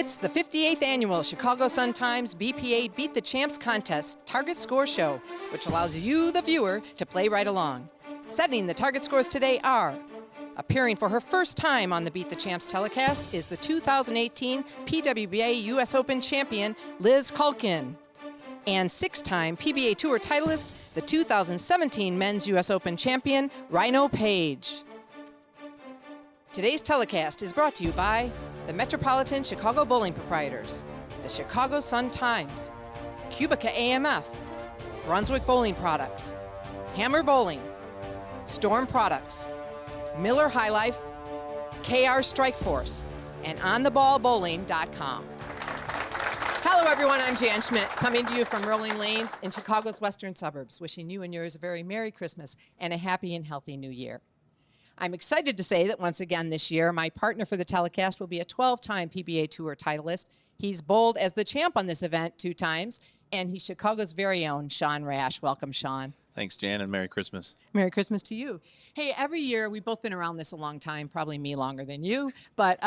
It's the 58th annual Chicago Sun-Times BPA Beat the Champs contest target score show, which allows you, the viewer, to play right along. Setting the target scores today are: appearing for her first time on the Beat the Champs telecast is the 2018 PWBA US Open champion Liz Kuhlkin, and six-time PBA Tour titleist, the 2017 Men's US Open champion Rhino Page. Today's telecast is brought to you by the Metropolitan Chicago Bowling Proprietors, the Chicago Sun-Times, Cubica AMF, Brunswick Bowling Products, Hammer Bowling, Storm Products, Miller High Life, KR Strike Force, and OnTheBallBowling.com. Hello everyone, I'm Jan Schmidt, coming to you from Rolling Lanes in Chicago's western suburbs, wishing you and yours a very Merry Christmas and a happy and healthy New Year. I'm excited to say that once again this year, my partner for the telecast will be a 12-time PBA Tour titleist. He's bowled as the champ on this event 2 times, and he's Chicago's very own Sean Rash. Welcome, Sean. Thanks, Jan, and Merry Christmas. Merry Christmas to you. Hey, every year, we've both been around this a long time, probably me longer than you, but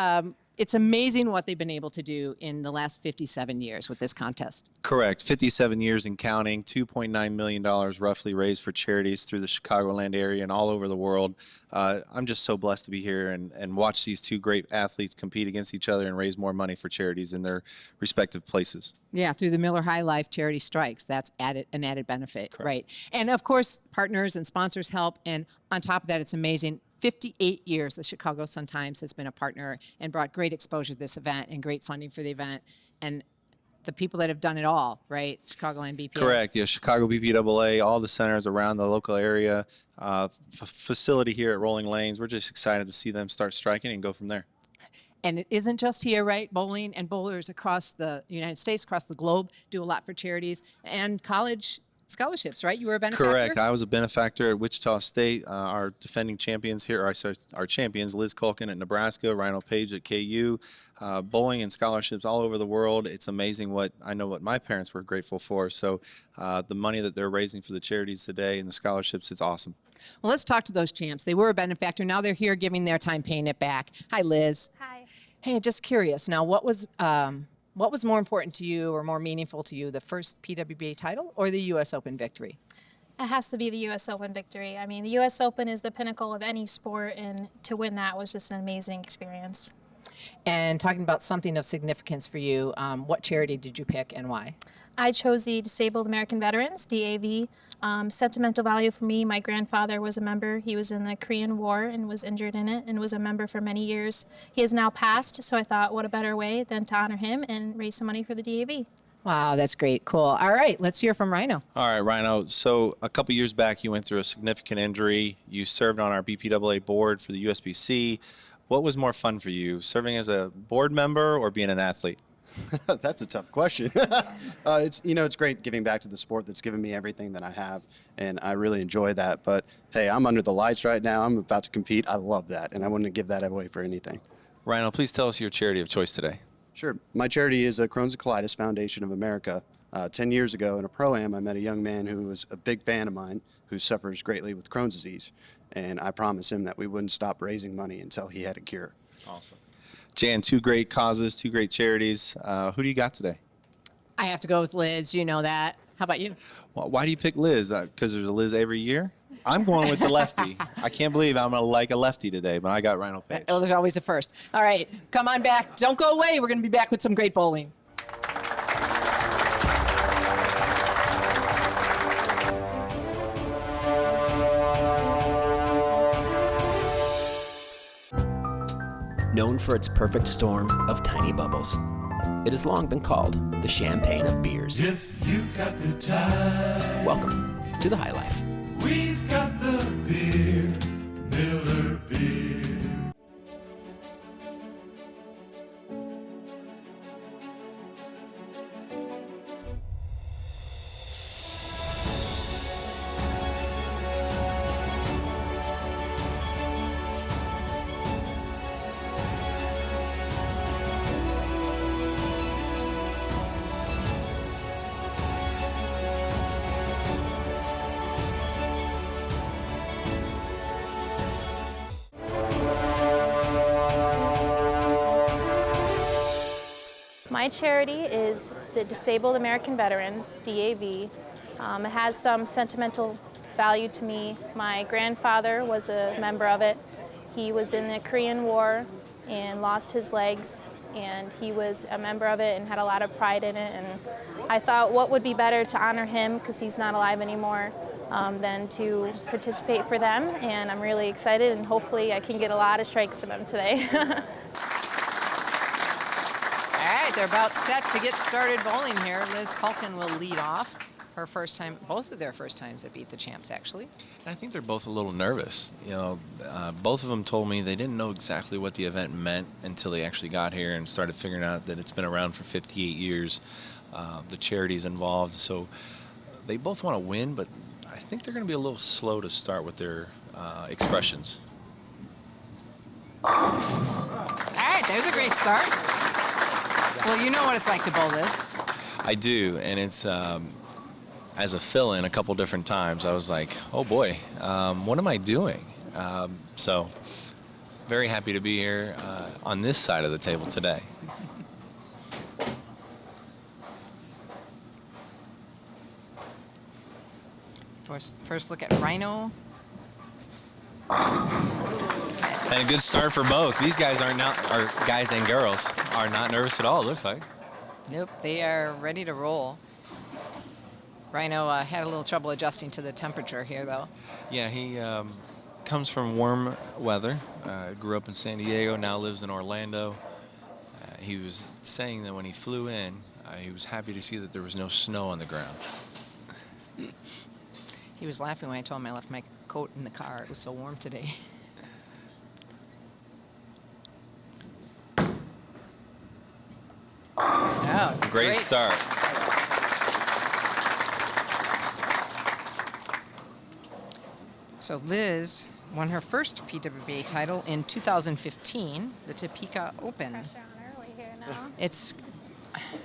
it's amazing what they've been able to do in the last 57 years with this contest. Correct. 57 years and counting, $2.9 million roughly raised for charities through the Chicagoland area and all over the world. I'm just so blessed to be here and watch these 2 great athletes compete against each other and raise more money for charities in their respective places. Yeah, through the Miller High Life charity strikes. That's an added benefit, Correct. Right? And of course, partners and sponsors help. And on top of that, it's amazing. 58 years the Chicago Sun-Times has been a partner and brought great exposure to this event and great funding for the event. And the people that have done it all, right? Chicagoland BPA. Correct. Yeah, Chicago BPWA, all the centers around the local area, facility here at Rolling Lanes. We're just excited to see them start striking and go from there. And it isn't just here, right? Bowling and bowlers across the United States, across the globe, do a lot for charities and college scholarships, right? You were a benefactor? Correct. I was a benefactor at Wichita State. Our defending champions here, our champions, Liz Kuhlkin at Nebraska, Rhino Page at KU, bowling and scholarships all over the world. It's amazing what my parents were grateful for. So the money that they're raising for the charities today and the scholarships, it's awesome. Well, let's talk to those champs. They were a benefactor. Now they're here giving their time paying it back. Hi, Liz. Hi. Hey, just curious. Now, what was more important to you or more meaningful to you, the first PWBA title or the U.S. Open victory? It has to be the U.S. Open victory. I mean, the U.S. Open is the pinnacle of any sport, and to win that was just an amazing experience. And talking about something of significance for you, what charity did you pick and why? I chose the Disabled American Veterans, DAV. Sentimental value for me, my grandfather was a member. He was in the Korean War and was injured in it and was a member for many years. He has now passed, so I thought what a better way than to honor him and raise some money for the DAV. Wow, that's great. Cool. All right, let's hear from Rhino. All right, Rhino. So a couple years back, you went through a significant injury. You served on our BPWA board for the USBC. What was more fun for you, serving as a board member or being an athlete? That's a tough question. It's great giving back to the sport that's given me everything that I have, and I really enjoy that. But hey, I'm under the lights right now. I'm about to compete. I love that, and I wouldn't give that away for anything. Rhino, please tell us your charity of choice today. Sure. My charity is Crohn's and Colitis Foundation of America. 10 years ago in a pro-am, I met a young man who was a big fan of mine who suffers greatly with Crohn's disease, and I promised him that we wouldn't stop raising money until he had a cure. Awesome. Jan, 2 great causes, 2 great charities. Who do you got today? I have to go with Liz. You know that. How about you? Well, why do you pick Liz? Because there's a Liz every year? I'm going with the lefty. I can't believe I'm going to like a lefty today, but I got Rhino Page. Oh, there's always a first. All right, come on back. Don't go away. We're going to be back with some great bowling. Known for its perfect storm of tiny bubbles, it has long been called the champagne of beers. If you've got the time, Welcome to the High Life. we've got the beer, Miller Beer. My charity is the Disabled American Veterans, DAV. It has some sentimental value to me. My grandfather was a member of it. He was in the Korean War and lost his legs, and he was a member of it and had a lot of pride in it. And I thought, what would be better to honor him, because he's not alive anymore, than to participate for them. And I'm really excited, and hopefully I can get a lot of strikes for them today. All right, they're about set to get started bowling here. Liz Kuhlkin will lead off. Her first time, both of their first times at Beat the Champs, actually. I think they're both a little nervous. You know, both of them told me they didn't know exactly what the event meant until they actually got here and started figuring out that it's been around for 58 years. The charity's involved, so they both want to win, but I think they're going to be a little slow to start with their expressions. All right, there's a great start. Well, you know what it's like to bowl this. I do, and it's as a fill-in a couple different times. I was like, oh boy, what am I doing? So very happy to be here on this side of the table today. First look at Rhino. And a good start for both. These guys are guys and girls are not nervous at all, it looks like. Nope, they are ready to roll. Rhino had a little trouble adjusting to the temperature here, though. Yeah, he comes from warm weather. Grew up in San Diego, now lives in Orlando. He was saying that when he flew in, he was happy to see that there was no snow on the ground. He was laughing when I told him I left my coat in the car. It was so warm today. Oh, Great start. So Liz won her first PWBA title in 2015, the Topeka Open.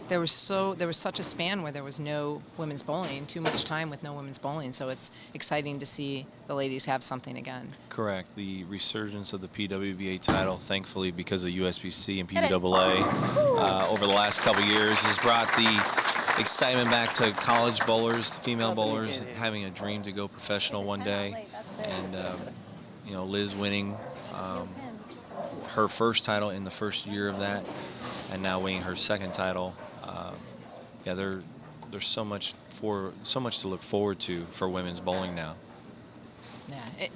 There was such a span where there was no women's bowling, too much time with no women's bowling, so it's exciting to see the ladies have something again. Correct. The resurgence of the PWBA title, thankfully, because of USBC and PWBA over the last couple years, has brought the excitement back to college bowlers, female bowlers, having a dream to go professional one day. And, you know, Liz winning her first title in the first year of that, and now winning her second title. Yeah, there's so much to look forward to for women's bowling now. Yeah,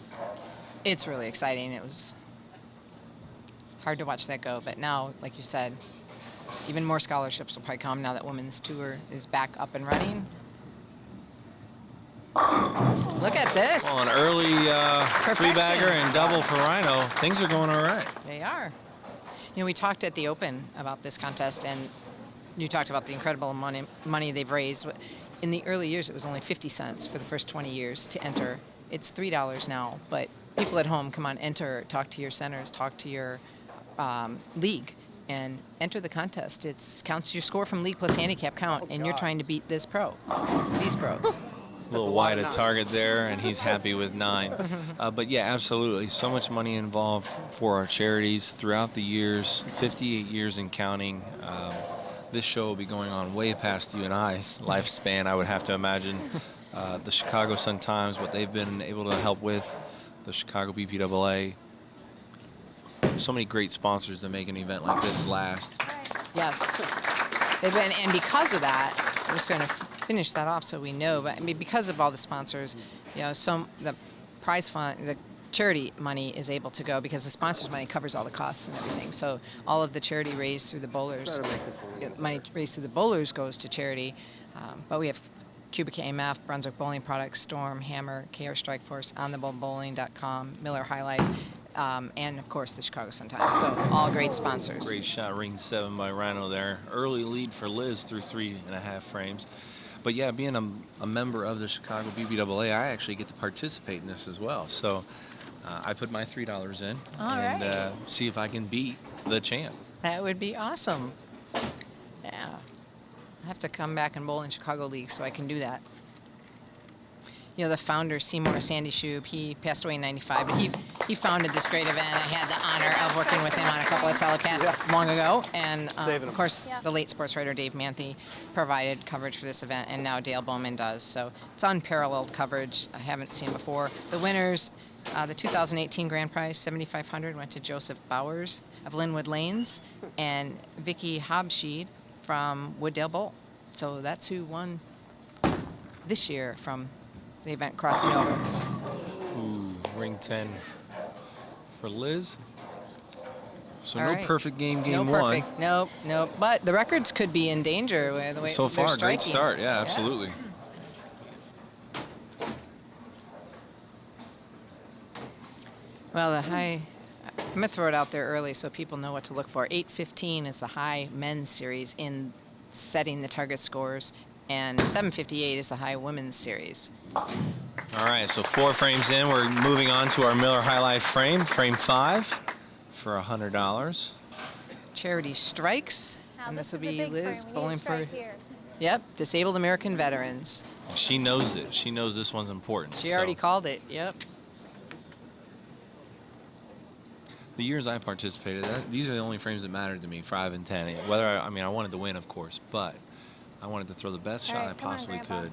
it's really exciting. It was hard to watch that go, but now, like you said, even more scholarships will probably come now that women's tour is back up and running. Look at this. Well, an early three-bagger and double for Rhino. Things are going all right. They are. You know, we talked at the Open about this contest, and you talked about the incredible money they've raised. In the early years, it was only 50 cents for the first 20 years to enter. It's $3 now, but people at home, come on, enter, talk to your centers, talk to your league, and enter the contest. It counts your score from league plus handicap count, and you're trying to beat these pros. A little wide at target there, and he's happy with 9. But yeah, absolutely. So much money involved for our charities throughout the years, 58 years and counting. This show will be going on way past you and I's lifespan, I would have to imagine. The Chicago Sun-Times, what they've been able to help with, the Chicago BPAA. So many great sponsors to make an event like this last. Yes. They've been, and because of that, I'm just going to finish that off so we know, but I mean, because of all the sponsors, you know, the prize fund, the charity money is able to go because the sponsors' money covers all the costs and everything. So all of the charity raised through the bowlers, money raised through the bowlers goes to charity. But we have Cubic AMF, Brunswick Bowling Products, Storm, Hammer, KR Strikeforce, OnTheBowlBowling.com, Miller Highlight, and of course the Chicago Sun-Times. So all great sponsors. Great shot, ring 7 by Rhino there. Early lead for Liz through 3.5 frames. But yeah, being a member of the Chicago BPAA, I actually get to participate in this as well. So I put my $3 in and see if I can beat the champ. That would be awesome. Yeah. I have to come back and bowl in Chicago League so I can do that. You know, the founder, Seymour Sandy Shube, he passed away in '95, but He founded this great event. I had the honor of working with him on a couple of telecasts long ago. And, of course, the late sports writer Dave Manthe provided coverage for this event, and now Dale Bowman does. So it's unparalleled coverage I haven't seen before. The winners, the 2018 grand prize, $7,500, went to Joseph Bowers of Linwood Lanes and Vicky Hobsheed from Wooddale Bowl. So that's who won this year from the event crossing over. Ooh, ring 10 for Liz. So All no right. perfect game No one. perfect. Nope. But the records could be in danger with the way So they're far, great striking. start. Yeah, absolutely. Well, the high, I'm going to throw it out there early so people know what to look for. 8:15 is the high men's series in setting the target scores, and 7:58 is the high women's series. All right, so 4 frames in. We're moving on to our Miller High Life frame 5, for $100. Charity strikes, and this will be Liz bowling for, disabled American veterans. She knows it. She knows this one's important. She already called it, yep. The years I participated, these are the only frames that mattered to me, 5 and 10. Whether I wanted to win, of course, but I wanted to throw the best shot I possibly could.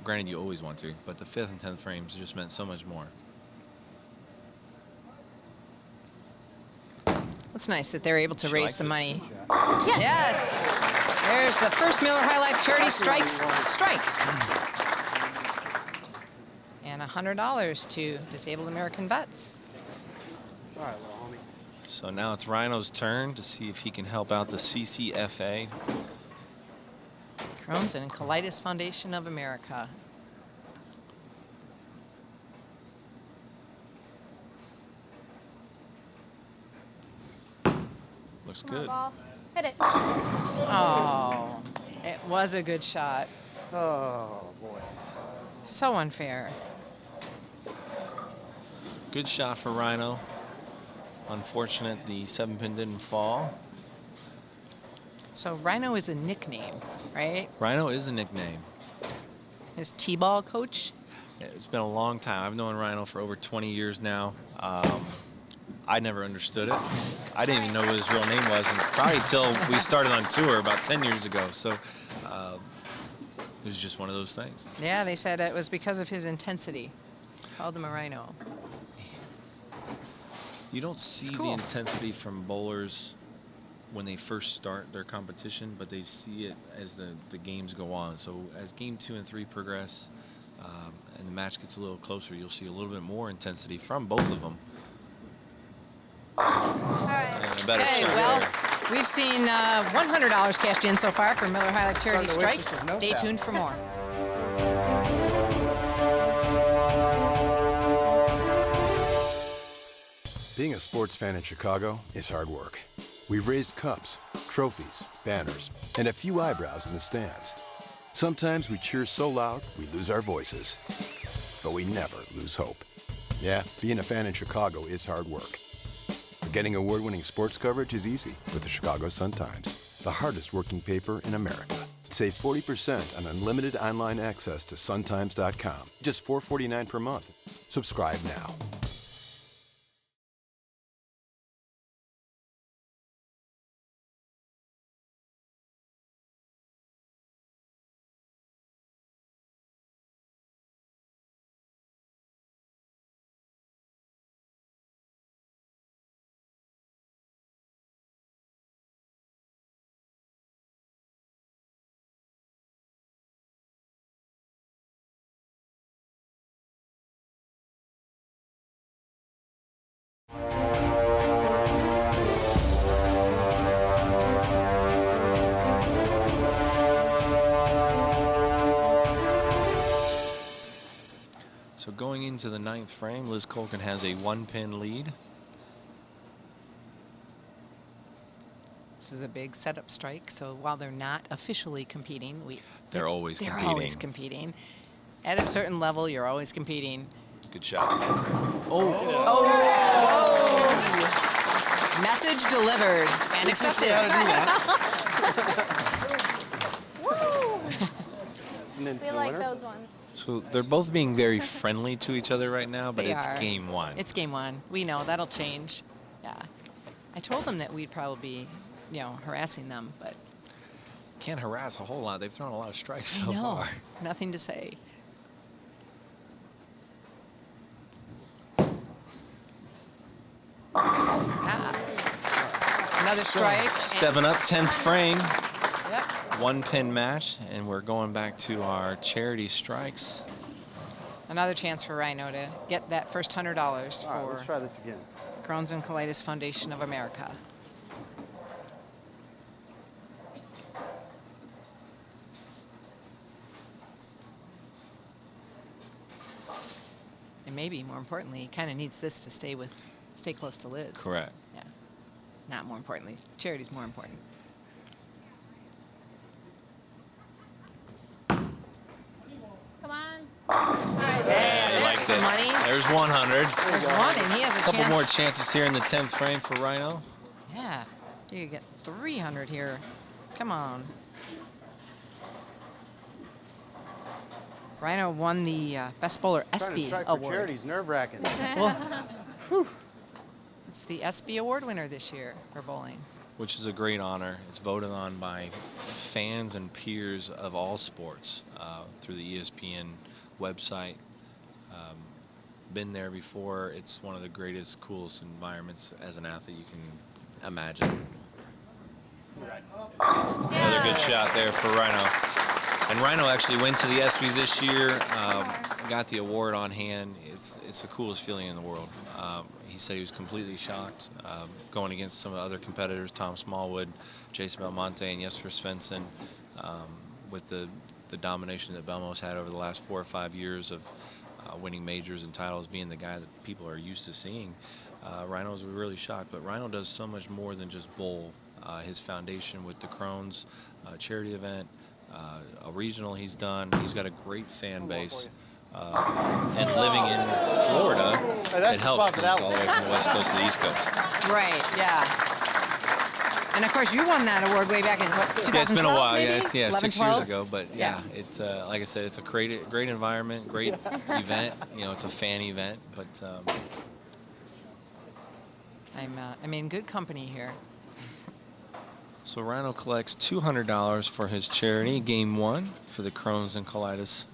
Granted, you always want to, but the 5th and 10th frames just meant so much more. It's nice that they're able to raise some money. Yes. Yes! There's the first Miller High Life Charity strike. And $100 to disabled American vets. All right, little homie. So now it's Rhino's turn to see if he can help out the CCFA. Crohn's and Colitis Foundation of America. Looks Come on, good. ball. Hit it. Oh, it was a good shot. Oh, boy. So unfair. Good shot for Rhino. Unfortunate the 7-pin didn't fall. So Rhino is a nickname, right? Rhino is a nickname. His T-ball coach. Yeah, it's been a long time. I've known Rhino for over 20 years now. I never understood it. I didn't even know what his real name was, and probably until we started on tour about 10 years ago. So it was just one of those things. Yeah, they said it was because of his intensity. Called him a Rhino. You don't see cool. the intensity from bowlers when they first start their competition, but they see it as the games go on. So as game 2 and 3 progress, and the match gets a little closer, you'll see a little bit more intensity from both of them. All right. And a better Okay, shot well, there. we've seen $100 cashed in so far for Miller High Life Charity Starting to wish Strikes. for some no Stay tap. tuned for more. Being a sports fan in Chicago is hard work. We've raised cups, trophies, banners, and a few eyebrows in the stands. Sometimes we cheer so loud we lose our voices. But we never lose hope. Yeah, being a fan in Chicago is hard work. But getting award-winning sports coverage is easy with the Chicago Sun-Times, the hardest working paper in America. Save 40% on unlimited online access to suntimes.com. Just $4.49 per month. Subscribe now. So going into the 9th frame, Liz Kuhlkin has a 1-pin lead. This is a big setup strike, so while they're not officially competing, They're always they're competing. always competing. At a certain level, you're always competing. Good shot. Message delivered and accepted. Abstinence We the like winner. those ones. So they're both being very friendly to each other right now, but They it's are. game one. It's game one. We know that'll change. Yeah. I told them that we'd probably be, harassing them, but Can't harass a whole lot. They've thrown a lot of strikes I so know. far. Nothing to say. Another strike. Stepping up, 10th frame. Yep. One pin match, and we're going back to our charity strikes. Another chance for Rhino to get that first $100 All right, for let's try this again. Crohn's and Colitis Foundation of America. And maybe more importantly, he kind of needs this to stay close to Liz. Correct. Yeah. Not more importantly. Charity's more important. Come on. Hey, He likes some it. money. There's 100. There's one, and he has a Couple chance. more chances here in the 10th frame for Rhino. Yeah, you could get 300 here. Come on. Rhino won the Best Bowler Trying to ESPY strike for Award. charity's nerve-wracking. Well, it's the ESPY Award winner this year for bowling. Which is a great honor. It's voted on by fans and peers of all sports through the ESPN website. Been there before. It's one of the greatest, coolest environments as an athlete you can imagine. Another good shot there for Rhino. And Rhino actually went to the ESPYs this year, got the award on hand. It's the coolest feeling in the world. He said he was completely shocked going against some of the other competitors, Tom Smallwood, Jason Belmonte, and Jesper Svensson, with the domination that Belmo's had over the last 4 or 5 years of winning majors and titles, being the guy that people are used to seeing. Rhino was really shocked, but Rhino does so much more than just bowl. His foundation with the Crohn's charity event, a regional he's done. He's got a great fan base. And living in Florida, it helps because he's all the way from the West Coast to the East Coast. Right, yeah. And of course, you won that award way back in what, 2012, Yeah, it's been a while. maybe? Yeah, it's 11, 6 12? years ago. But yeah, it's like I said, it's a great environment, great event. It's a fan event, but I'm in good company here. so Rhino collects $200 for his charity, game one for the Crohn's and Colitis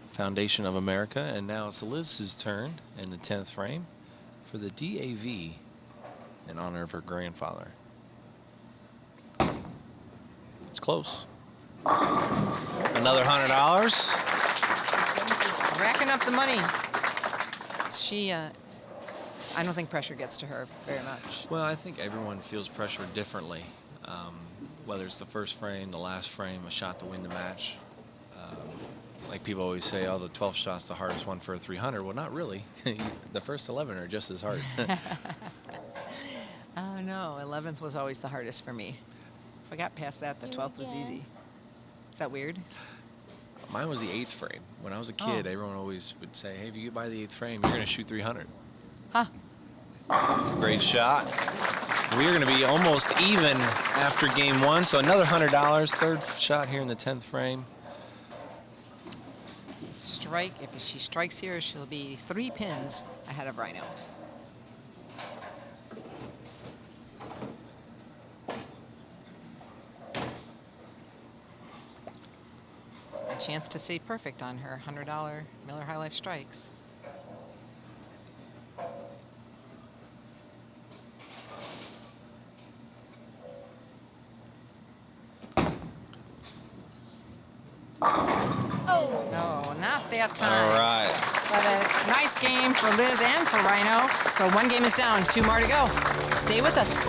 Foundation of America, and now it's Liz's turn in the 10th frame for the DAV in honor of her grandfather. It's close. Another $100. Racking up the money. She, I don't think pressure gets to her very much. Well, I think everyone feels pressure differently. Whether it's the first frame, the last frame, a shot to win the match. Like people always say, oh, the 12th shot's the hardest one for a 300. Well, not really. The first 11 are just as hard. Oh, no. 11th was always the hardest for me. If I got past that, the 12th was easy. Is that weird? Mine was the 8th frame. When I was a kid, everyone always would say, hey, if you get by the 8th frame, you're going to shoot 300. Huh. Great shot. We're going to be almost even after game one, so another $100. Third shot here in the 10th frame. Strike. If she strikes here, she'll be 3 pins ahead of Rhino. A chance to stay perfect on her $100 Miller High Life strikes. No, not that time. All right. But a nice game for Liz and for Rhino. So 1 game is down, 2 more to go. Stay with us.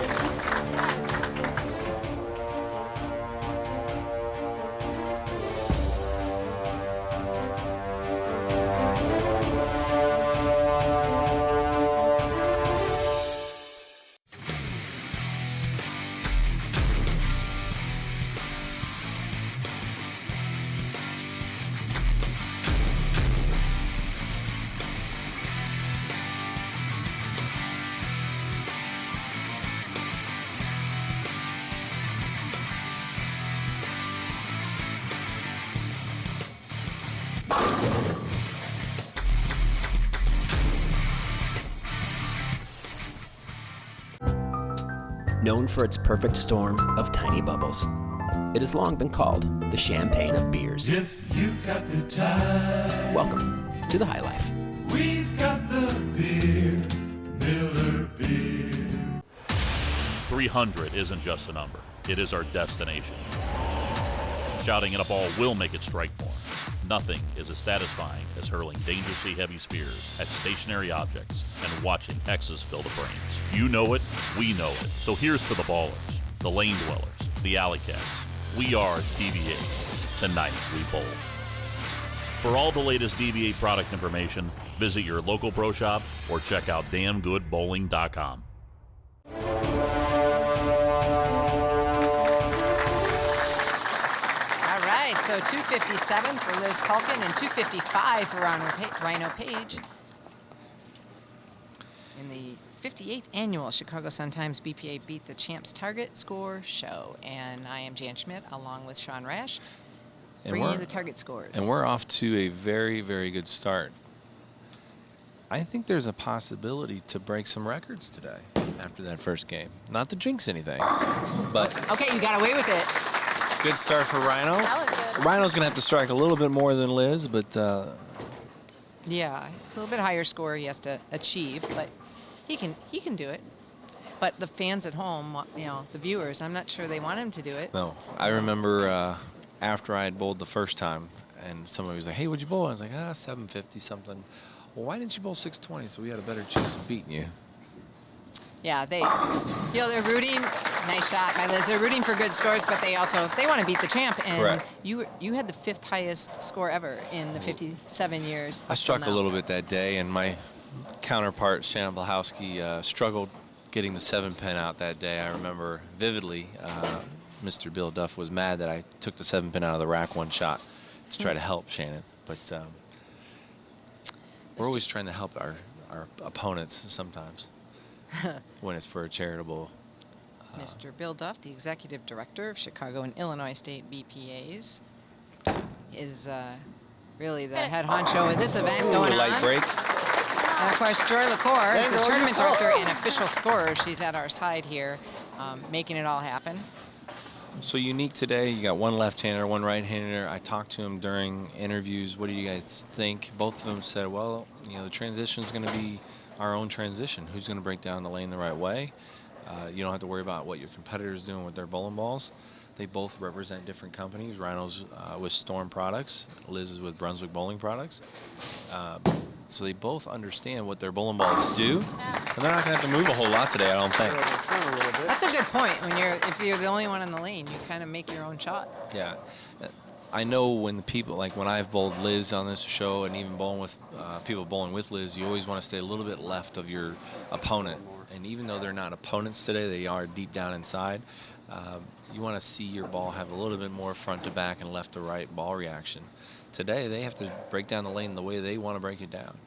known for its perfect storm of tiny bubbles. It has long been called the champagne of beers. If you've got the time, Welcome to the High Life. we've got the beer, Miller Beer. 300 isn't just a number. It is our destination. Shouting at a ball will make it strike more. Nothing is as satisfying as hurling dangerously heavy spheres at stationary objects and watching X's fill the frames. You know it, we know it. So here's to the ballers, the lane dwellers, the alley cats. We are DBA. Tonight we bowl. For all the latest DBA product information, visit your local pro shop or check out damngoodbowling.com. All right, so 257 for Liz Kuhlkin and 255 for Rhino Page in the 58th annual Chicago Sun-Times BPA Beat the Champs Target Score Show. And I am Jan Schmidt along with Sean Rash, bringing you the target scores. And we're off to a very, very good start. I think there's a possibility to break some records today after that first game. Not to jinx anything, but Okay, you got away with it. good start for Rhino. That was good. Rhino's going to have to strike a little bit more than Liz, but Yeah, a little bit higher score he has to achieve, but he can do it. But the fans at home, you know, the viewers, I'm not sure they want him to do it. no. I remember after I had bowled the first time, and somebody was like, hey, what'd you bowl? I was like, 750 something. Well, why didn't you bowl 620 so we had a better chance of beating you? Yeah, they're rooting. Nice shot by Liz. They're rooting for good scores, but they want to beat the champ. And Correct. you had the 5th highest score ever in the 57 years. I up struck till a now. little bit that day, and my counterpart, Shannon Blahowski, struggled getting the 7-pin out that day. I remember vividly Mr. Bill Duff was mad that I took the 7-pin out of the rack one shot to try to help Shannon. But we're always trying to help our opponents sometimes when it's for a charitable. Mr. Bill Duff, the executive director of Chicago and Illinois State BPAs, is really the head honcho of this event going a light on. break. And of course, Joy LaCour is the tournament director and official scorer. She's at our side here, making it all happen. So unique today. You got one left-hander, one right-hander. I talked to them during interviews. What do you guys think? Both of them said, well, you know, the transition is going to be our own transition. Who's going to break down the lane the right way? You don't have to worry about what your competitors doing with their bowling balls. They both represent different companies. Rhino's with Storm Products. Liz is with Brunswick Bowling Products. So they both understand what their bowling balls do, and they're not going to have to move a whole lot today, I don't think. That's a good point. If you're the only one in the lane, you kind of make your own shot. Yeah. I know when the people, like when I've bowled Liz on this show and even bowling with people bowling with Liz, you always want to stay a little bit left of your opponent. And even though they're not opponents today, they are deep down inside. You want to see your ball have a little bit more front to back and left to right ball reaction. Today, they have to break down the lane the way they want to break it down.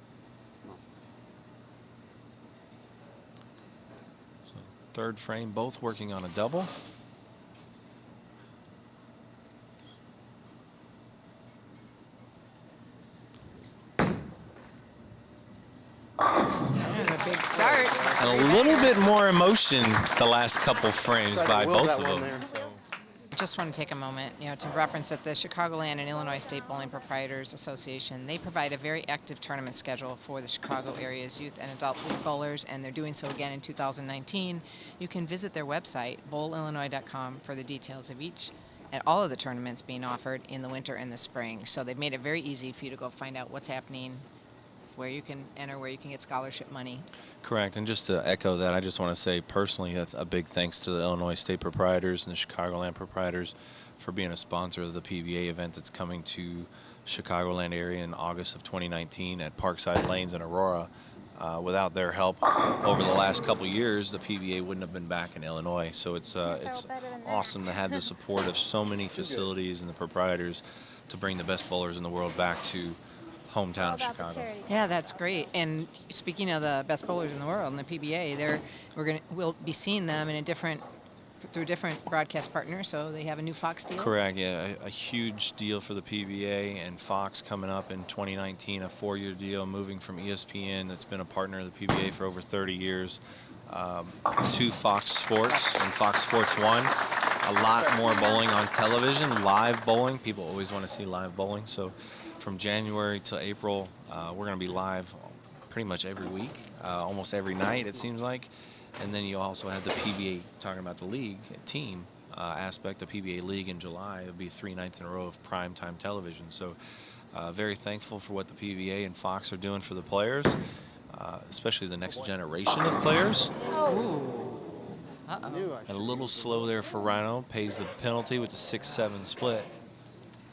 So, third frame, both working on a double. And a big start. And a little bit more emotion the last couple frames by both of them. I just want to take a moment, to reference that the Chicagoland and Illinois State Bowling Proprietors Association, they provide a very active tournament schedule for the Chicago area's youth and adult bowlers, and they're doing so again in 2019. You can visit their website, bowlillinois.com, for the details of each and all of the tournaments being offered in the winter and the spring. So they've made it very easy for you to go find out what's happening, where you can enter, where you can get scholarship money. Correct, and just to echo that, I just want to say personally a big thanks to the Illinois State Proprietors and the Chicagoland Proprietors for being a sponsor of the PWBA event that's coming to Chicagoland area in August of 2019 at Parkside Lanes in Aurora. Without their help over the last couple years, the PWBA wouldn't have been back in Illinois. So it's awesome to have the support of so many facilities and the proprietors to bring the best bowlers in the world back to hometown of Chicago. Yeah, that's great. And speaking of the best bowlers in the world in the PBA, we'll be seeing them in through different broadcast partners. So they have a new Fox deal. Correct. Yeah, a huge deal for the PBA and Fox coming up in 2019. A 4-year deal moving from ESPN, that's been a partner of the PBA for over 30 years. to Fox Sports and Fox Sports 1. A lot more bowling on television, live bowling. People always want to see live bowling. So from January to April, we're going to be live pretty much every week, almost every night it seems like. And then you also have the PBA, talking about the league team aspect, the PBA league in July. It'll be 3 nights in a row of primetime television. So very thankful for what the PBA and Fox are doing for the players, especially the next generation of players. And a little slow there for Rhino, pays the penalty with the 6-7 split.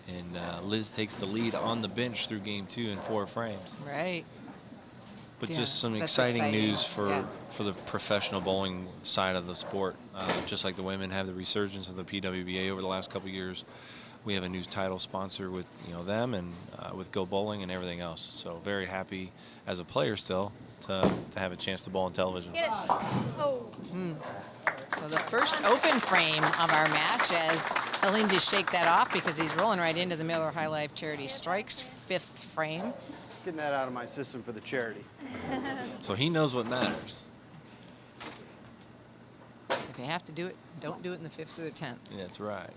And Liz takes the lead on the bench through game 2 in 4 frames. Right. But Yeah, just some that's exciting news Yeah. for the professional bowling side of the sport. Just like the women have the resurgence of the PWBA over the last couple of years, we have a new title sponsor with them and with Go Bowling and everything else. So very happy as a player still to have a chance to bowl on television. Get it. Oh. So the first open frame of our match, as he'll need to shake that off because he's rolling right into the Miller High Life Charity Strikes 5th frame. Getting that out of my system for the charity. So he knows what matters. If you have to do it, don't do it in the 5th or the 10th. Yeah, that's right.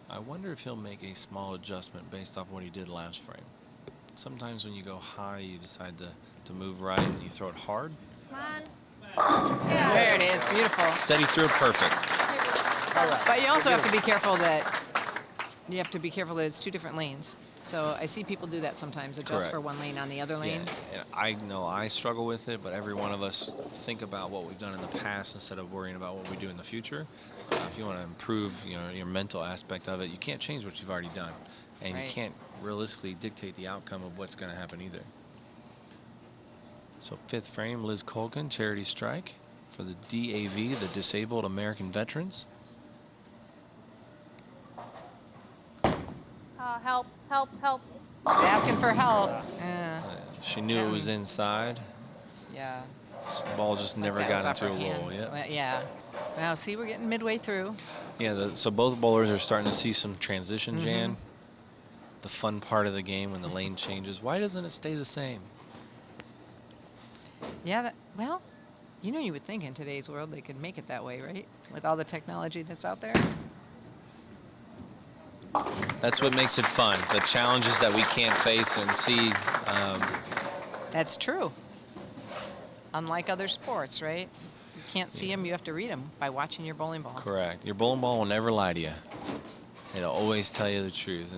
I wonder if he'll make a small adjustment based off what he did last frame. Sometimes when you go high, you decide to move right and you throw it hard. Come on. There it is, beautiful. Steady through, perfect. But you also have to be careful that it's 2 different lanes. So I see people do that sometimes, adjust Correct. for one lane on the other lane. Yeah, and I know I struggle with it, but every one of us think about what we've done in the past instead of worrying about what we do in the future. If you want to improve your mental aspect of it, you can't change what you've already done. And Right. you can't realistically dictate the outcome of what's going to happen either. So 5th frame, Liz Kuhlkin, charity strike for the DAV, the Disabled American Veterans. Help, help, help. She's asking for help. Yeah. She knew it was inside. Yeah. So the ball just never That was got off into her a hand. roll. Yeah. Well, yeah. Well, see, we're getting midway through. Yeah, so both bowlers are starting to see some transition, Jan. The fun part of the game when the lane changes. Why doesn't it stay the same? Yeah, well, you would think in today's world they could make it that way, right? With all the technology that's out there. That's what makes it fun. The challenges that we can't face and see. That's true. Unlike other sports, right? You can't see them, you have to read them by watching your bowling ball. Correct. Your bowling ball will never lie to you. It'll always tell you the truth.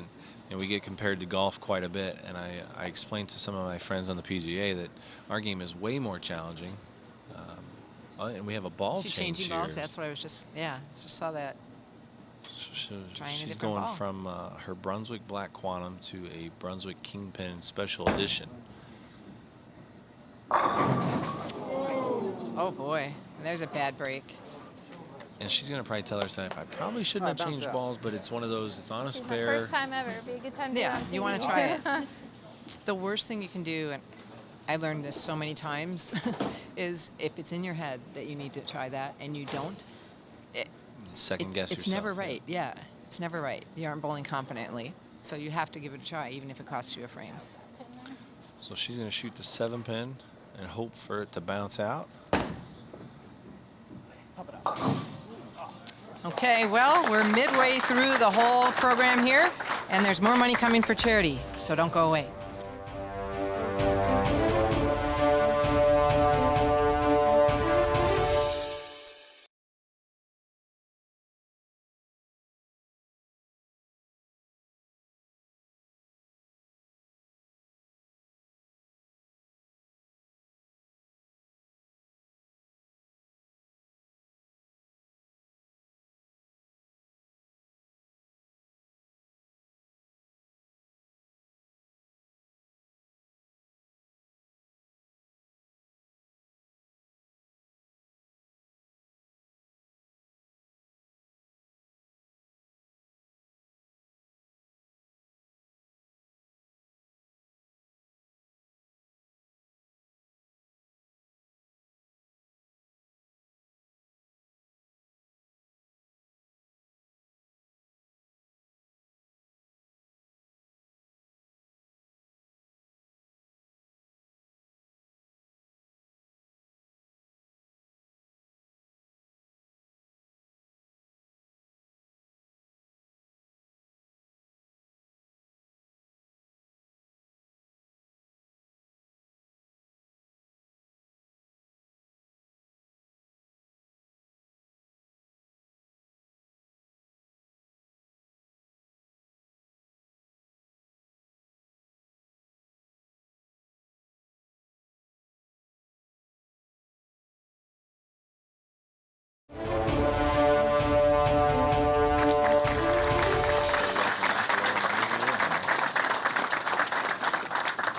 And we get compared to golf quite a bit. And I explained to some of my friends on the PGA that our game is way more challenging. And we have a ball She's change changing here. balls. That's what I was just saw that. Trying a She's different going ball. from her Brunswick Black Quantum to a Brunswick Kingpin Special Edition. Oh boy, there's a bad break. And she's going to probably tell herself, I probably shouldn't have changed balls, but it's one of those, it's on a My spare. first time ever. It'd be a good time to Yeah, go on you want to TV. try it. The worst thing you can do, and I learned this so many times, is if it's in your head that you need to try that and you don't, Second guess it's yourself. never right. Yeah, it's never right. You aren't bowling confidently, so you have to give it a try, even if it costs you a frame. So she's going to shoot the 7-pin and hope for it to bounce out. Okay, well, we're midway through the whole program here, and there's more money coming for charity, so don't go away.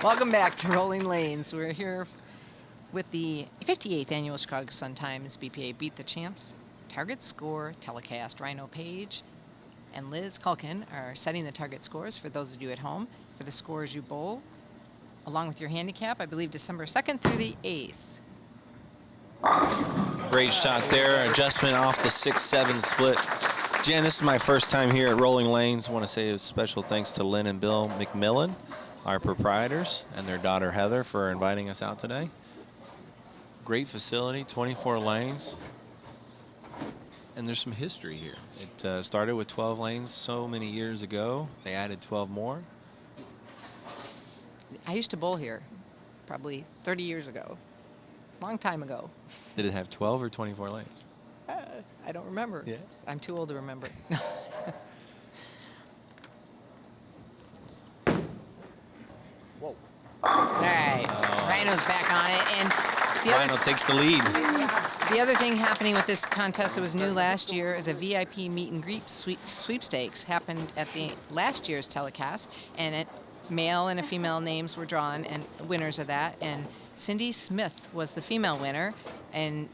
Welcome back to Rolling Lanes. We're here with the 58th Annual Chicago Sun-Times BPA Beat the Champs Target Score telecast. Rhino Page and Liz Kuhlkin are setting the target scores for those of you at home for the scores you bowl, along with your handicap, I believe December 2nd through the 8th. Great shot there. Adjustment off the 6-7 split. Jan, this is my first time here at Rolling Lanes. I want to say a special thanks to Lynn and Bill McMillan, our proprietors, and their daughter Heather for inviting us out today. Great facility, 24 lanes. And there's some history here. It started with 12 lanes so many years ago. They added 12 more. I used to bowl here probably 30 years ago. Long time ago. Did it have 12 or 24 lanes? I don't remember. Yeah. I'm too old to remember. Whoa. All right. Rhino's back on it. And Rhino takes the lead. the other thing happening with this contest that was new last year is a VIP meet and greet sweepstakes happened at the last year's telecast, and male and a female names were drawn and winners of that. And Cindy Smith was the female winner, and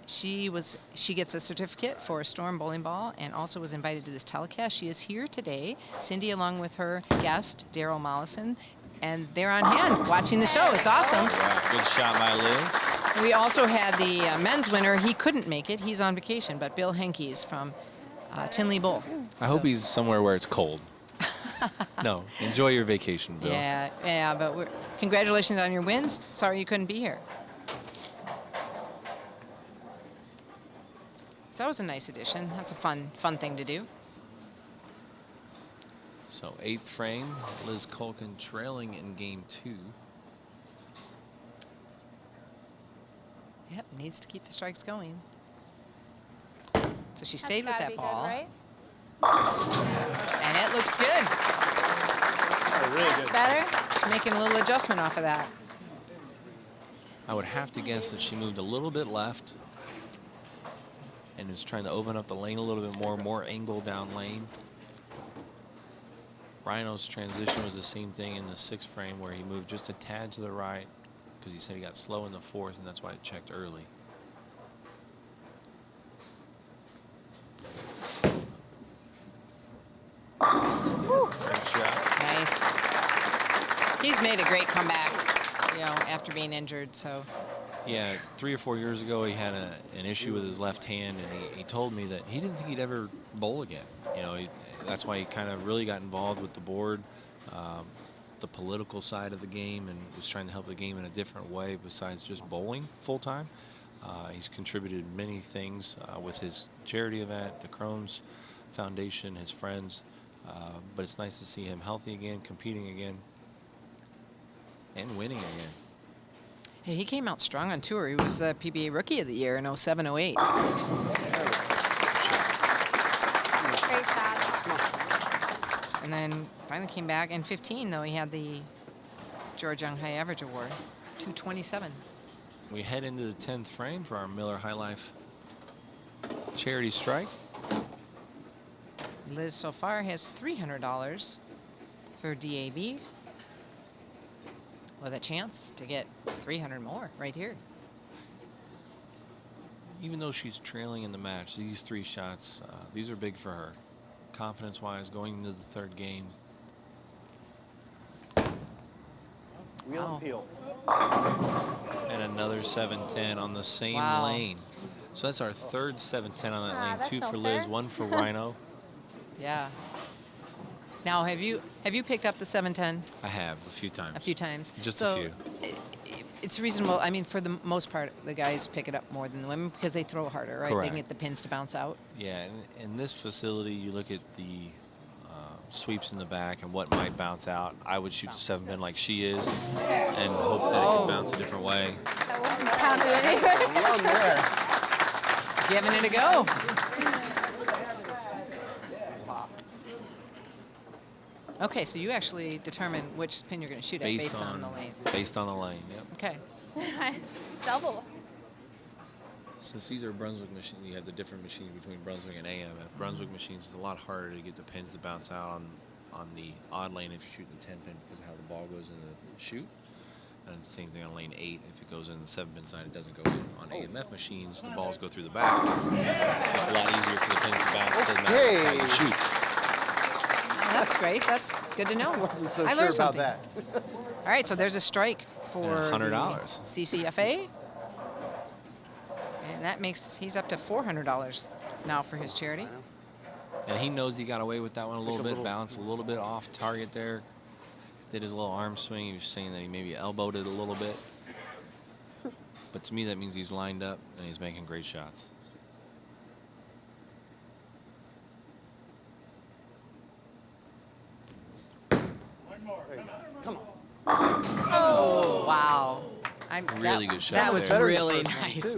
she gets a certificate for a Storm bowling ball and also was invited to this telecast. She is here today, Cindy, along with her guest, Daryl Mollison, and they're on hand watching the show. It's awesome. Good shot by Liz. We also had the men's winner. He couldn't make it. He's on vacation, but Bill Henke's from Tinley Bowl. I hope he's somewhere where it's cold. No, enjoy your vacation, Bill. Yeah, but congratulations on your wins. Sorry you couldn't be here. So that was a nice addition. That's a fun thing to do. So 8th frame, Liz Kuhlkin trailing in game 2. Yep, needs to keep the strikes going. So she stayed with that ball. Good, right? And it looks good. That's better. She's making a little adjustment off of that. I would have to guess that she moved a little bit left and is trying to open up the lane a little bit more angle down lane. Rhino's transition was the same thing in the 6th frame where he moved just a tad to the right because he said he got slow in the 4th, and that's why it checked early. Great shot. Nice. He's made a great comeback, after being injured, so. Yeah, 3 or 4 years ago, he had an issue with his left hand, and he told me that he didn't think he'd ever bowl again. That's why he kind of really got involved with the board, the political side of the game, and was trying to help the game in a different way besides just bowling full-time. He's contributed many things with his charity event, the Crohn's Foundation, his friends, but it's nice to see him healthy again, competing again, and winning again. Hey, he came out strong on tour. He was the PBA Rookie of the Year in 07-08. Great shots. And then finally came back. In 15, though, he had the George Young High Average Award, 227. We head into the 10th frame for our Miller High Life charity strike. Liz so far has $300 for DAV, with a chance to get 300 more right here. Even though she's trailing in the match, these 3 shots, these are big for her. Confidence-wise, going into the 3rd game. Wheel and peel. And another 7-10 on the same lane. So that's our 3rd 7-10 on that lane. That's 2 no for fair. Liz, 1 for Rhino. Yeah. Now, have you picked up the 710 I have a few times. a few times? Just So, a few. It's reasonable. I mean, for the most part, the guys pick it up more than the women because they throw harder, right? They Correct. can get the pins to bounce out. Yeah, in this facility, you look at the sweeps in the back and what might bounce out. I would shoot the 7-pin like she is and hope that it can bounce a different way. That wasn't counted anywhere. Giving it a go. Okay, so you actually determine which pin you're going to shoot at based on the lane. Based on the lane, yep. Okay. Double. Since these are Brunswick machines, you have the different machine between Brunswick and AMF. Brunswick machines is a lot harder to get the pins to bounce out on on the odd lane if you're shooting the 10 pin because of how the ball goes in the chute. And the same thing on lane 8. If it goes in the 7 pin side, it doesn't go in. On AMF machines, the balls go through the back. So it's a lot easier for the pins to bounce. It doesn't matter what side you shoot. Oh, that's great. That's good to know. Wasn't so I sure learned about something. that. All right, so there's a strike for $100. the CCFA. And that makes, he's up to $400 now for his charity. And he knows he got away with that one a little bit, bounced a little bit off target there. Did his little arm swing. He was saying that he maybe elbowed it a little bit. But to me, that means he's lined up and he's making great shots. Come on. Oh, wow. Really good shot That was there. really nice.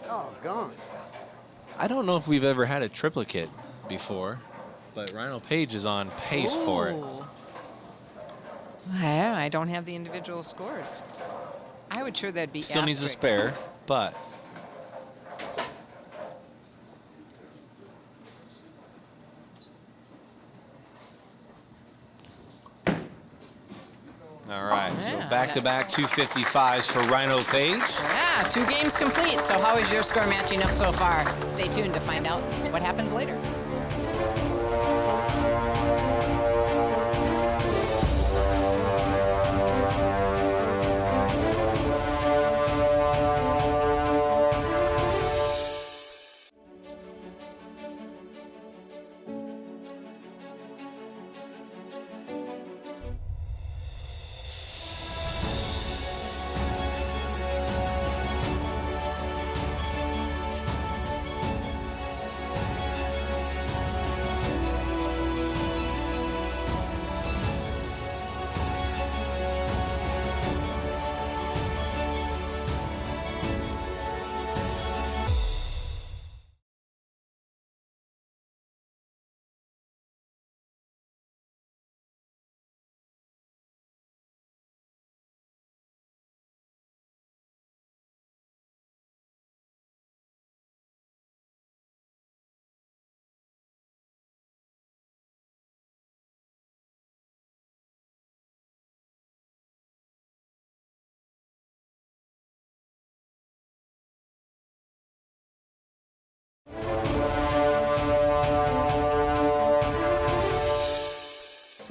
Oh, gone. I don't know if we've ever had a triplicate before, but Rhino Page is on pace for it. Ooh. Yeah, I don't have the individual scores. I would sure that'd be Still needs a asterisk. spare, but all right, so Yeah. back-to-back 255s for Rhino Page. Yeah, 2 games complete. So how is your score matching up so far? Stay tuned to find out what happens later.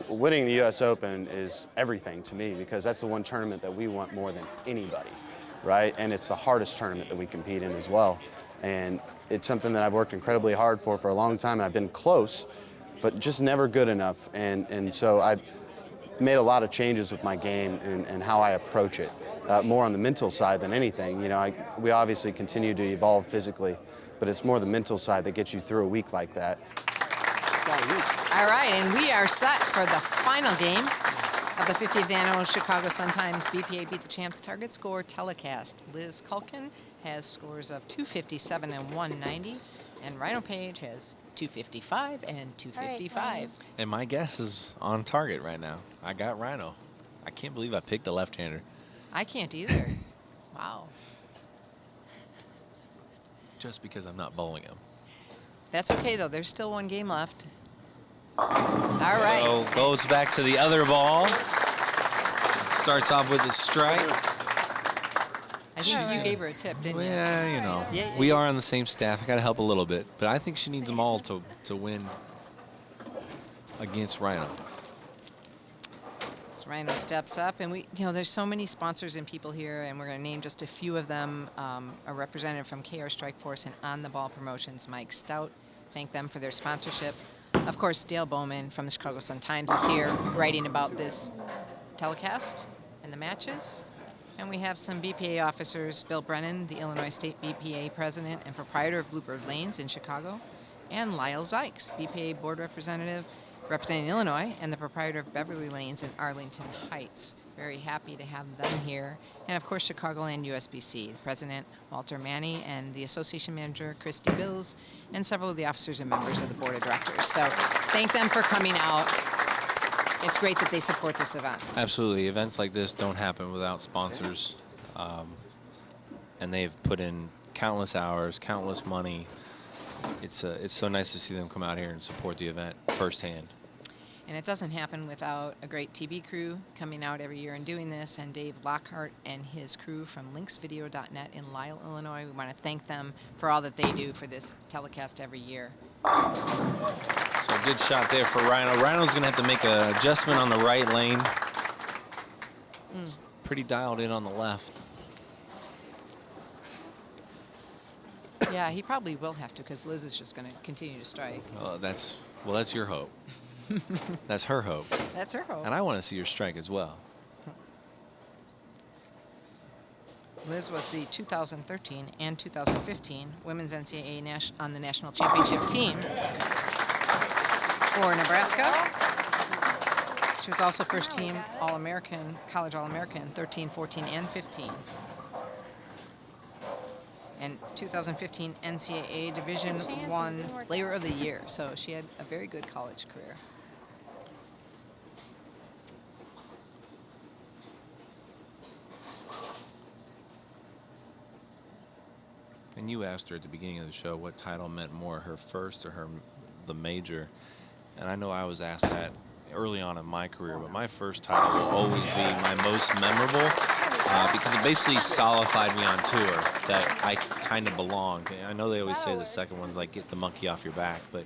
Winning the U.S. Open is everything to me because that's the one tournament that we want more than anybody, right? And it's the hardest tournament that we compete in as well. And it's something that I've worked incredibly hard for a long time, and I've been close, but just never good enough. And so I've made a lot of changes with my game and how I approach it, more on the mental side than anything. You know, we obviously continue to evolve physically, but it's more the mental side that gets you through a week like that. All right, and we are set for the final game of the 50th Annual Chicago Sun-Times BPA Beat the Champs Target Score telecast. Liz Kuhlkin has scores of 257 and 190, and Rhino Page has 255 and 255. And my guess is on target right now. I got Rhino. I can't believe I picked the left-hander. I can't either. Wow. Just because I'm not bowling him. That's okay, though. There's still 1 game left. All right. So goes back to the other ball. Starts off with a strike. I think you gave her a tip, didn't you? Yeah, you know. Yeah, we are on the same staff. I got to help a little bit. But I think she needs them all to win against Rhino. So Rhino steps up, and there's so many sponsors and people here, and we're going to name just a few of them. A representative from KR Strike Force and On the Ball Promotions, Mike Stout. Thank them for their sponsorship. Of course, Dale Bowman from the Chicago Sun-Times is here writing about this telecast and the matches. And we have some BPA officers, Bill Brennan, the Illinois State BPA president and proprietor of Bluebird Lanes in Chicago, and Lyle Zykes, BPA board representative representing Illinois and the proprietor of Beverly Lanes in Arlington Heights. Very happy to have them here. And of course, Chicagoland USBC, the president, Walter Manny, and the association manager, Christy Bills, and several of the officers and members of the board of directors. So thank them for coming out. It's great that they support this event. Absolutely. Events like this don't happen without sponsors. And they've put in countless hours, countless money. It's so nice to see them come out here and support the event firsthand. And it doesn't happen without a great TV crew coming out every year and doing this, and Dave Lockhart and his crew from linksvideo.net in Lisle, Illinois. We want to thank them for all that they do for this telecast every year. So a good shot there for Rhino. Rhino's going to have to make an adjustment on the right lane. He's pretty dialed in on the left. Yeah, he probably will have to, because Liz is just going to continue to strike. That's your hope. That's her hope. That's her hope. And I want to see her strike as well. Liz was the 2013 and 2015 Women's NCAA on the national championship team for Nebraska. She was also first team All-American, college All-American, 13, 14, and 15. And 2015 NCAA Division I Player of the Year. So she had a very good college career. And you asked her at the beginning of the show what title meant more, her first or the major. And I know I was asked that early on in my career, but my first title will always be my most memorable because it basically solidified me on tour that I kind of belonged. I know they always say the second one's like get the monkey off your back, but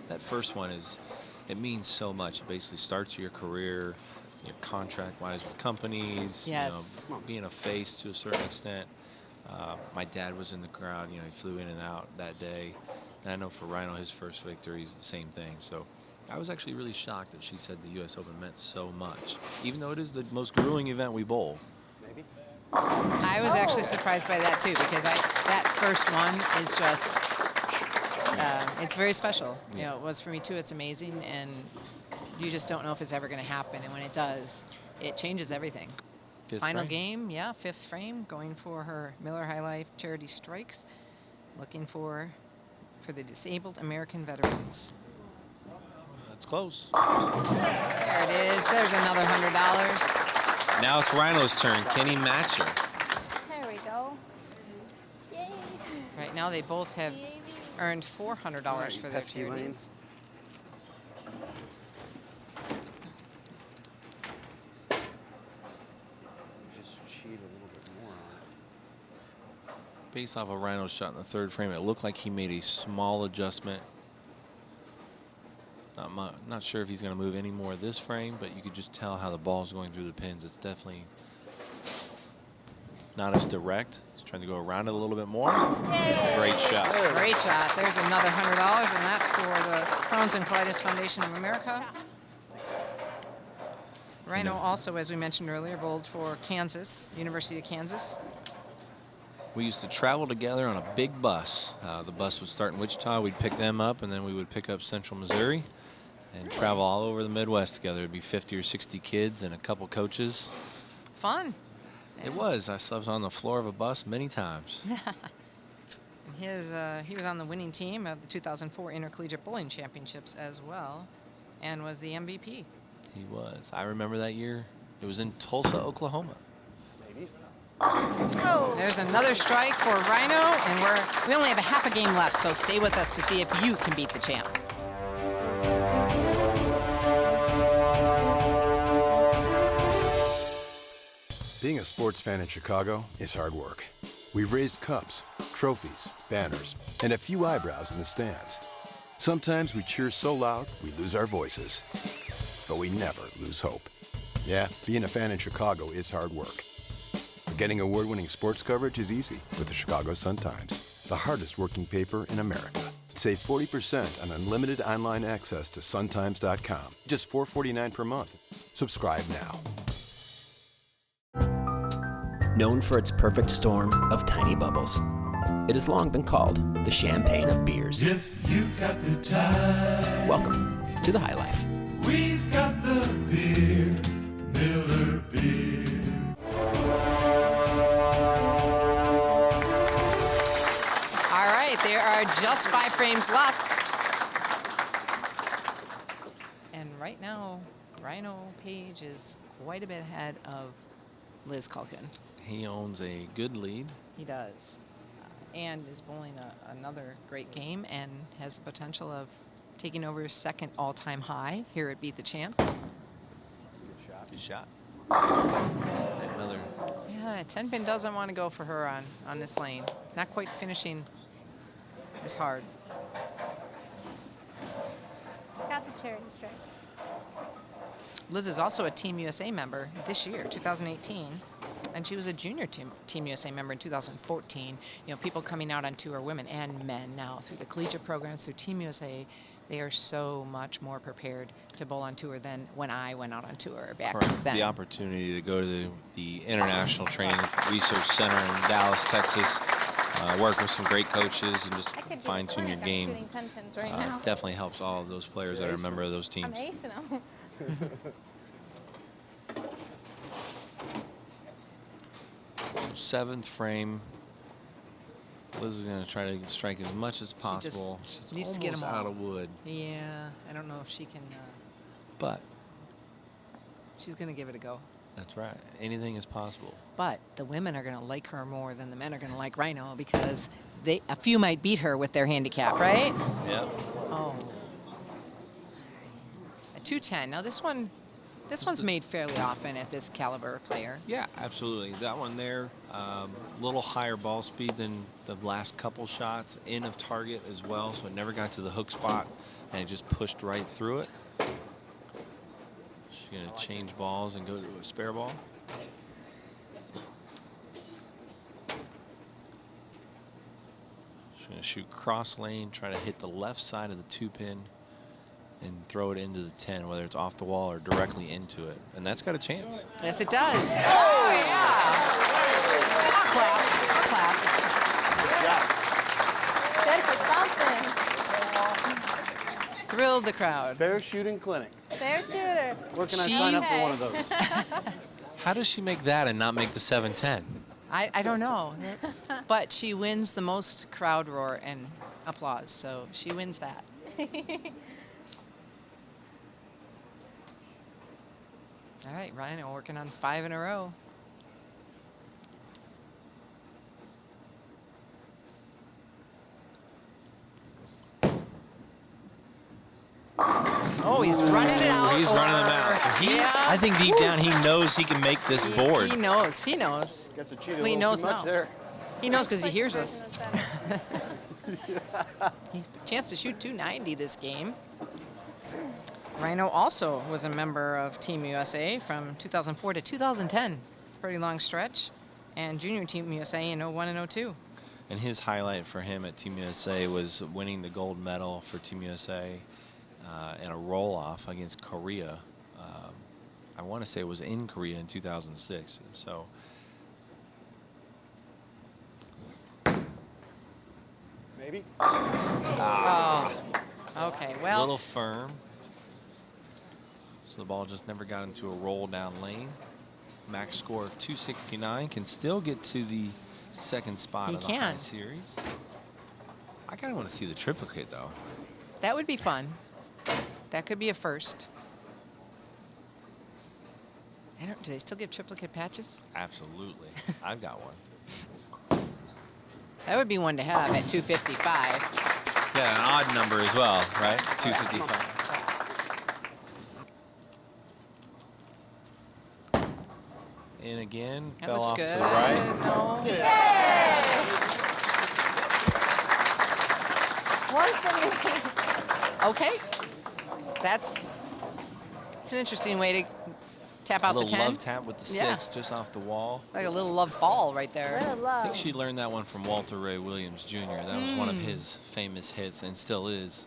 that first one it means so much. It basically starts your career, your contract-wise with companies, yes. Being a face to a certain extent. My dad was in the crowd. He flew in and out that day. And I know for Rhino, his first victory is the same thing. So I was actually really shocked that she said the U.S. Open meant so much, even though it is the most grueling event we bowl. Maybe. I was actually surprised by that, too, because that first one is just, it's very special. It was for me, too. It's amazing, and you just don't know if it's ever going to happen. And when it does, it changes everything. Final game, fifth frame, going for her Miller High Life Charity Strikes, looking for the disabled American veterans. That's close. There it is. There's another $100. Now it's Rhino's turn. Can he match her? There we go. Yay. Right now they both have earned $400 for their charities. Based off of Rhino's shot in the third frame, it looked like he made a small adjustment. Not sure if he's going to move any more this frame, but you could just tell how the ball's going through the pins. It's definitely not as direct. He's trying to go around it a little bit more. Yay. Great shot. Great shot. There's another $100, and that's for the Crohn's and Colitis Foundation of America. Rhino also, as we mentioned earlier, bowled for Kansas, University of Kansas. We used to travel together on a big bus. The bus would start in Wichita. We'd pick them up, and then we would pick up Central Missouri and travel all over the Midwest together. It'd be 50 or 60 kids and a couple coaches. Fun. It was. I slept on the floor of a bus many times. He was on the winning team of the 2004 Intercollegiate Bowling Championships as well, and was the MVP. He was. I remember that year. It was in Tulsa, Oklahoma. There's another strike for Rhino, and we only have a half a game left, so stay with us to see if you can beat the champ. Being a sports fan in Chicago is hard work. We've raised cups, trophies, banners, and a few eyebrows in the stands. Sometimes we cheer so loud we lose our voices, but we never lose hope. Yeah, being a fan in Chicago is hard work. Getting award-winning sports coverage is easy with the Chicago Sun-Times, the hardest working paper in America. Save 40% on unlimited online access to suntimes.com. Just $4.49 per month. Subscribe now. Known for its perfect storm of tiny bubbles, it has long been called the champagne of beers. If you've got the time, Welcome to the High Life. we've got the beer, Miller Beer. All right, there are just 5 frames left. And right now, Rhino Page is quite a bit ahead of Liz Kuhlkin. He owns a good lead. He does. And is bowling another great game and has the potential of taking over his second all-time high here at Beat the Champs. Good shot. Another. Yeah, 10-pin doesn't want to go for her on this lane. Not quite finishing as hard. Got the charity stripe. Liz is also a Team USA member this year, 2018, and she was a junior Team USA member in 2014. You know, people coming out on tour, women and men now, through the collegiate programs, through Team USA, they are so much more prepared to bowl on tour than when I went out on tour back then. The opportunity to go to the International Training Research Center in Dallas, Texas, work with some great coaches and just fine-tune your game. I'm shooting 10 pins right now. Definitely helps all of those players that are a member of those teams. I'm acing them. Seventh frame. Liz is going to try to strike as much as possible. She's needs to get almost them all out of wood. Yeah, I don't know if she can. But She's going to give it a go. that's right. Anything is possible. But the women are going to like her more than the men are going to like Rhino because a few might beat her with their handicap, right? Yep. Oh. A 210. Now this one's made fairly often at this caliber player. Yeah, absolutely. That one there, a little higher ball speed than the last couple shots, in of target as well, so it never got to the hook spot, and it just pushed right through it. She's going to change balls and go to a spare ball. She's going to shoot cross lane, try to hit the left side of the 2-pin, and throw it into the 10, whether it's off the wall or directly into it. And that's got a chance. Yes, it does. Oh, yeah. I'll clap. Good for something. Thrilled the crowd. Spare shooting clinic. Spare shooter. Where can I sign up for one of those? How does she make that and not make the 710? I don't know. But she wins the most crowd roar and applause, so she wins that. All right, Rhino working on 5 in a row. Oh, he's running it out. He's running them out. So I think deep down he knows he can make this board. He knows. He knows. Guess I cheated Well, he knows too much now. there. He knows because he hears us. He's a chance to shoot 290 this game. Rhino also was a member of Team USA from 2004 to 2010. Pretty long stretch. And Junior Team USA in 01 and 02. And his highlight for him at Team USA was winning the gold medal for Team USA in a roll-off against Korea. I want to say it was in Korea in 2006. So Maybe. Oh, okay. a Well, little firm. So the ball just never got into a roll down lane. Max score of 269, can still get to the second spot He of the can. high series. I kind of want to see the triplicate though. that would be fun. That could be a first. Do they still give triplicate patches? Absolutely. I've got one. That would be one to have at 255. Yeah, an odd number as well, right? 255. In again, That fell looks off good. to the right. No. One for me. Okay. That's an interesting way to tap out A the little 10. love tap with the Yeah. 6 just off the wall. Like a little love fall right there. Little I love. think she learned that one from Walter Ray Williams Jr. That was one of his famous hits and still is.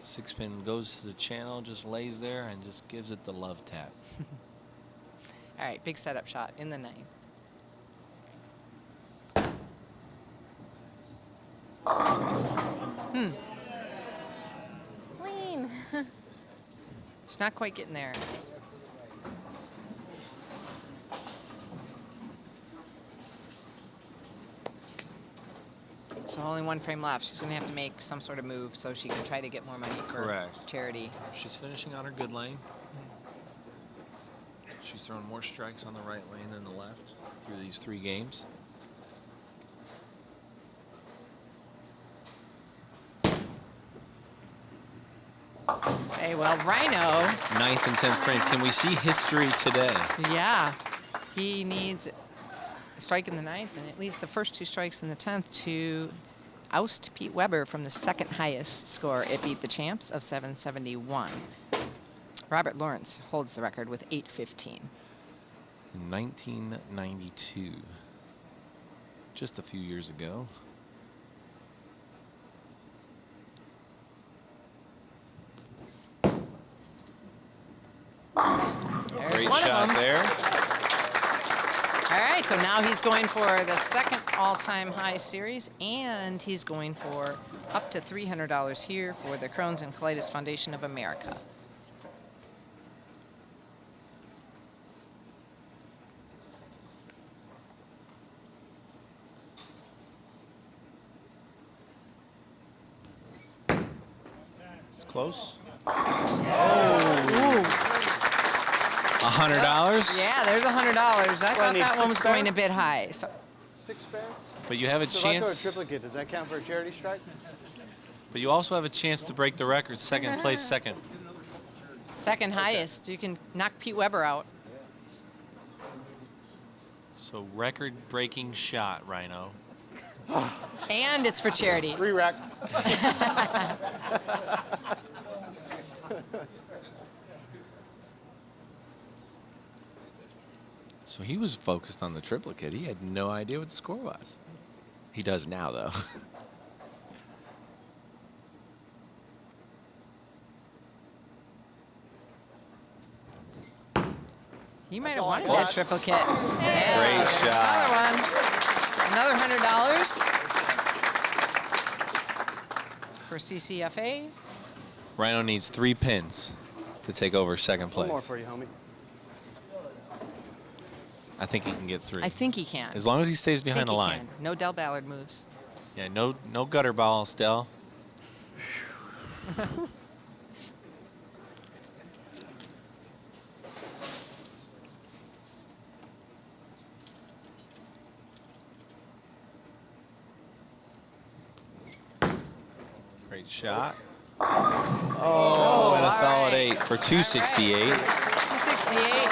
6-pin goes to the channel, just lays there and just gives it the love tap. All right, big setup shot in the 9th. Clean. She's not quite getting there. So only one frame left. She's going to have to make some sort of move so she can try to get more money for Correct. charity. She's finishing on her good lane. She's throwing more strikes on the right lane than the left through these 3 games. Okay, well, Rhino, 9th and 10th frame. Can we see history today? yeah, he needs a strike in the 9th and at least the first 2 strikes in the 10th to oust Pete Weber from the second highest score at Beat the Champs of 771. Robert Lawrence holds the record with 815. In 1992, just a few years ago. There's Great one shot of them. there. All right, so now he's going for the second all-time high series, and he's going for up to $300 here for the Crohn's and Colitis Foundation of America. It's close. Ooh. $100. Yeah, there's $100. I thought that one was going a bit high. So, 6 spare? But you have a So if I throw a chance. triplicate, does that count for a charity strike? But you also have a chance to break the record. Second place, second. second highest. You can knock Pete Weber out. So record-breaking shot, Rhino. And it's for charity. Re-rack. So he was focused on the triplicate. He had no idea what the score was. He does now, though. He might have wanted that triplicate. Yeah, Great there's shot. Another one. Another $100 for CCFA. Rhino needs 3 pins to take over second One more place. for you, homie. I think he can get 3. I think he can. As long as he stays I behind think the he line. can. No Del Ballard moves. Yeah, no gutter balls, Del. Great shot. Oh, and a all solid right. 8 for 268 268.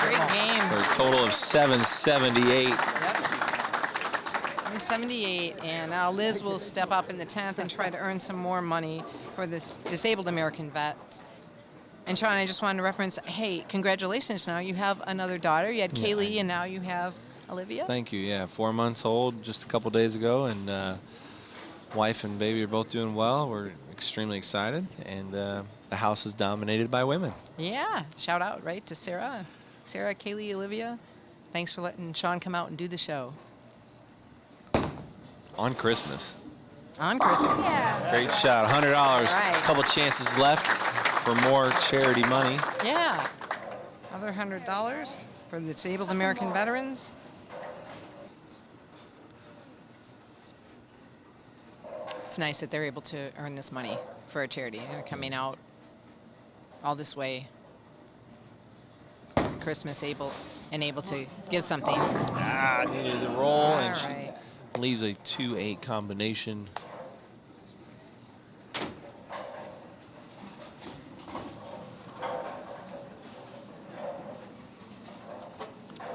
Great game. for a total of 778. Yep. 178, and now Liz will step up in the 10th and try to earn some more money for this disabled American vet. And Sean, I just wanted to reference, hey, congratulations, now you have another daughter. You had Kaylee, and now you have Olivia. Thank you. Yeah, 4 months old just a couple days ago, and wife and baby are both doing well. We're extremely excited, and the house is dominated by women. Yeah, shout out, right, to Sarah, Kaylee, Olivia. Thanks for letting Sean come out and do the show. On Christmas. On Christmas. Great shot. $100. right. A couple chances left for more charity money. Yeah. Another $100 for the disabled American veterans. It's nice that they're able to earn this money for a charity. They're coming out all this way for Christmas able to give something. Ah, needed the roll, All and she right. leaves a 2-8 combination.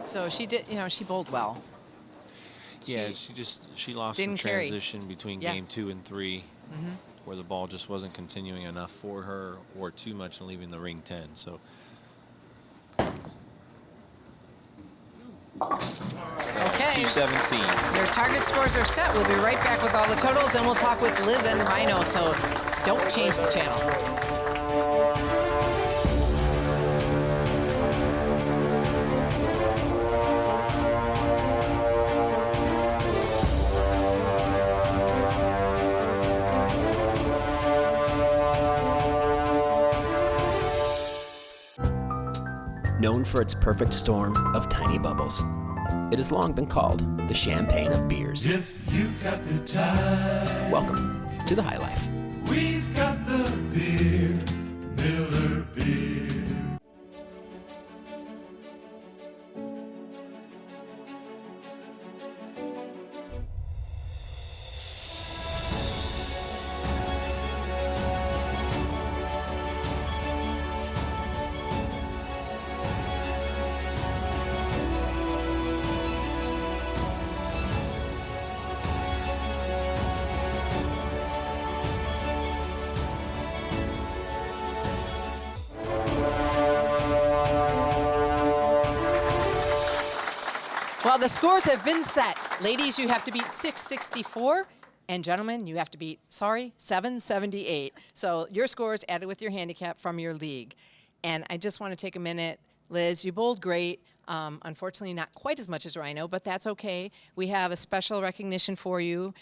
So she did, she bowled well. Yeah, she lost some didn't carry. transition between Yeah. game 2 and 3, where the ball just wasn't continuing enough for her, or too much and leaving the ring 10. So Okay. 217. Your target scores are set. We'll be right back with all the totals, and we'll talk with Liz and Rhino, so don't change the channel. Known for its perfect storm of tiny bubbles, it has long been called the champagne of beers. If you've got the time, Welcome to the High Life. we've got the beer, Miller Beer. Now the scores have been set. Ladies, you have to beat 664. And gentlemen, you have to beat, 778. So your score is added with your handicap from your league. And I just want to take a minute. Liz, you bowled great. Unfortunately, not quite as much as Rhino, but that's okay. We have a special recognition for you.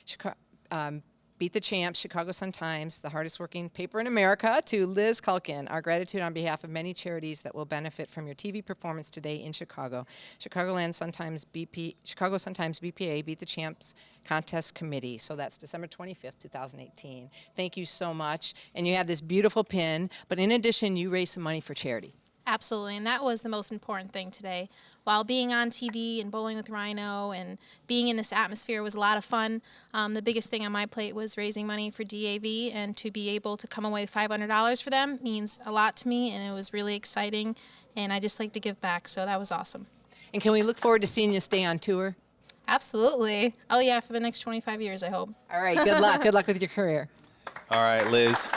Beat the Champs, Chicago Sun-Times, the hardest working paper in America, to Liz Kuhlkin. Our gratitude on behalf of many charities that will benefit from your TV performance today in Chicago. Chicago Sun-Times BPA Beat the Champs Contest Committee. So that's December 25th, 2018. Thank you so much. And you have this beautiful pin, but in addition, you raised some money for charity. Absolutely, and that was the most important thing today. While being on TV and bowling with Rhino and being in this atmosphere was a lot of fun, the biggest thing on my plate was raising money for DAV, and to be able to come away with $500 for them means a lot to me, and it was really exciting, and I just like to give back, so that was awesome. And can we look forward to seeing you stay on tour? Absolutely. Oh yeah, for the next 25 years, I hope. All right, good luck. Good luck with your career. All right, Liz.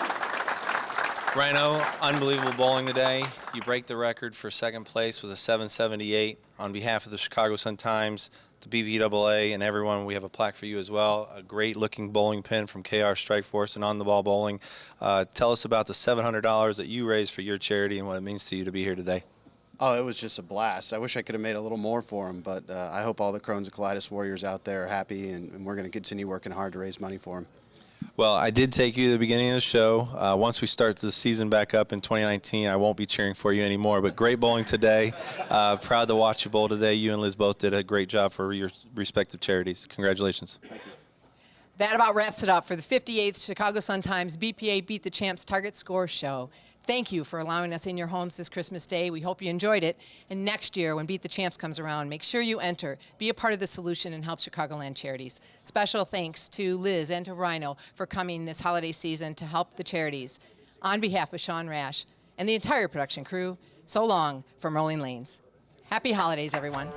Rhino, unbelievable bowling today. You break the record for second place with a 778. On behalf of the Chicago Sun-Times, the BBAA, and everyone, we have a plaque for you as well. A great-looking bowling pin from KR Strikeforce and On the Ball Bowling. Tell us about the $700 that you raised for your charity and what it means to you to be here today. Oh, it was just a blast. I wish I could have made a little more for them, but I hope all the Crohn's and colitis warriors out there are happy, and we're going to continue working hard to raise money for them. Well, I did take you to the beginning of the show. Once we start the season back up in 2019, I won't be cheering for you anymore. But great bowling today. Proud to watch you bowl today. You and Liz both did a great job for your respective charities. Congratulations. Thank you. That about wraps it up for the 58th Chicago Sun-Times BPA Beat the Champs Target Score Show. Thank you for allowing us in your homes this Christmas Day. We hope you enjoyed it. And next year, when Beat the Champs comes around, make sure you enter. Be a part of the solution and help Chicagoland charities. Special thanks to Liz and to Rhino for coming this holiday season to help the charities. On behalf of Sean Rash and the entire production crew, so long from Rolling Lanes. Happy holidays, everyone.